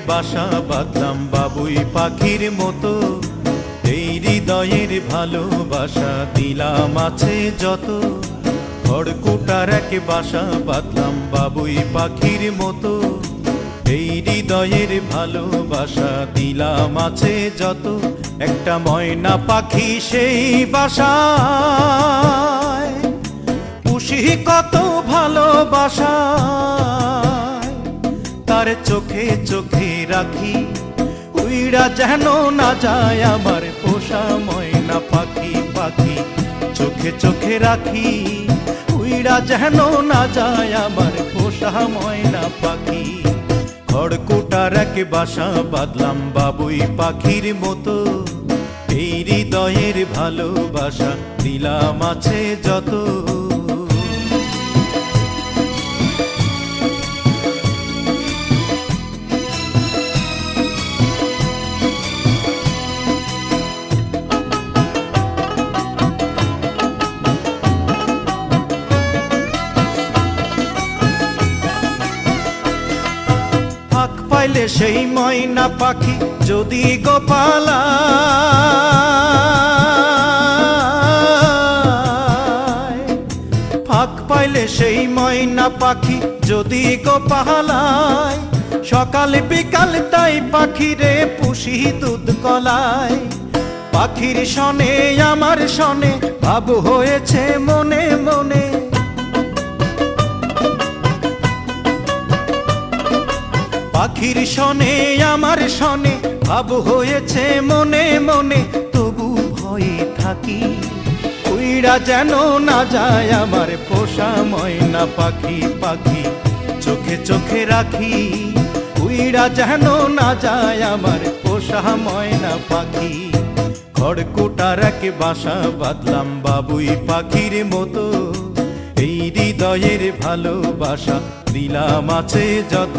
বাসা বাঁধলাম বাবুই পাখির মতো, এই হৃদয়ের ভালোবাসা দিলাম আছে যত। খড়কুটার এক বাসা বাঁধলাম বাবুই পাখির মতো, এই হৃদয়ের ভালোবাসা দিলাম আছে যত। একটা ময়না পাখি সেই বাসায় পুষি কত ভালোবাসা, তার চোখে চোখে রাখি উইড়া যেন না যায় আমার পোষা ময়না পাখি। পাখি চোখে চোখে রাখি উইড়া যেন না যায় আমার পোষা ময়না পাখি। খড়কুটার এক বাসা বাঁধলাম বাবুই পাখির মতো, এই হৃদয়ের ভালোবাসা দিলাম আছে যত। ফাঁক পাইলে সেই ময়না পাখি যদি গোপালা, ফাঁক পাইলে সেই ময়না পাখি যদি গোপালায়, সকাল বিকাল তাই পাখিরে পুষি দুধ কলায়। পাখির শনে আমার শনে ভাব হয়েছে মনে মনে, পাখির শনে আমার শনে ভাব হয়েছে মনে মনে। তবু ভয়ে থাকি উইড়া যেন না যায় আমার পোষা ময়না পাখি। পাখি চোখে চোখে রাখি উইড়া যেন না যায় আমার পোষা ময়না পাখি। খড়কুটার এক বাসা বাঁধলাম বাবুই পাখির মতো, এই হৃদয়ের ভালোবাসা দিলাম আছে যত।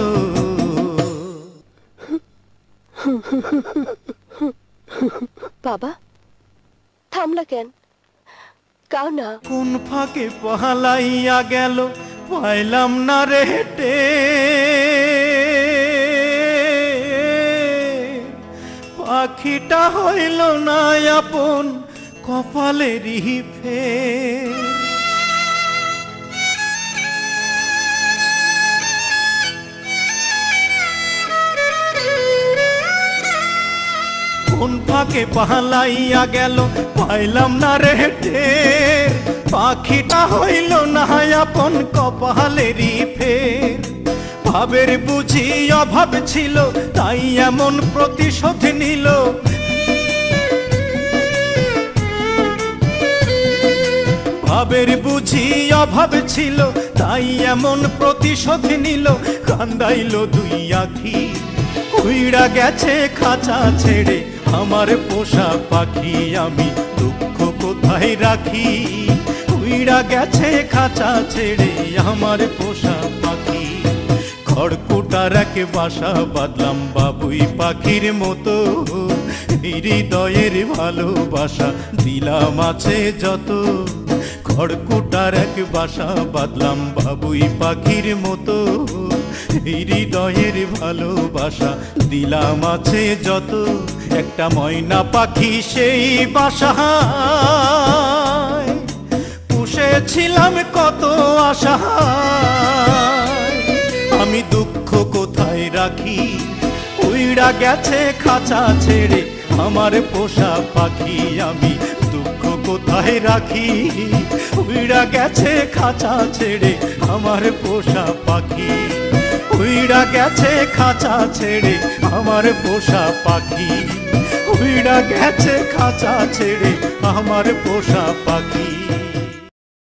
বাবা থামলা কেন? কাও না। কোন ফাঁকে পালাইয়া গেল পাইলাম না রে হেটে, পাখিটা হইল না আপন কপালেরই ফের। কোন ফাঁকে পালাইয়া গেল পাইলাম না রে টের, পাখিটা হইল না আপন কপালেরই ফের। ভাবের বুঝি অভাব ছিল তাই এমন প্রতিশোধ নিল, ভাবের বুঝি অভাব ছিল তাই এমন প্রতিশোধ নিল। কান্দাইল দুই আখি উইড়া গেছে খাঁচা ছেড়ে আমার পোষা পাখি, আমি দুঃখ কোথায় রাখি। উইড়া গেছে খাঁচা ছেড়ে আমার পোষা পাখি। খড়কুটার এক বাসা বাঁধলাম বাবুই পাখির মতো, হৃদয়ের ভালোবাসা দিলাম আছে যত। খড়কুটার এক বাসা বাঁধলাম বাবুই পাখির মতো, হৃদয়ের ভালোবাসা দিলাম আছে যত। একটা ময়না পাখি সেই বাসায় পুষেছিলাম কত আশা, আমি দুঃখ কোথায় রাখি। উইড়া গেছে খাঁচা ছেড়ে আমার পোষা পাখি, আমি দুঃখ কোথায় রাখি। উইড়া গেছে খাঁচা ছেড়ে আমার পোষা পাখি, উইড়া গেছে খাঁচা ছেড়ে আমার পোষা পাখি, উইড়া গেছে খাঁচা ছেড়ে আমার পোষা পাখি।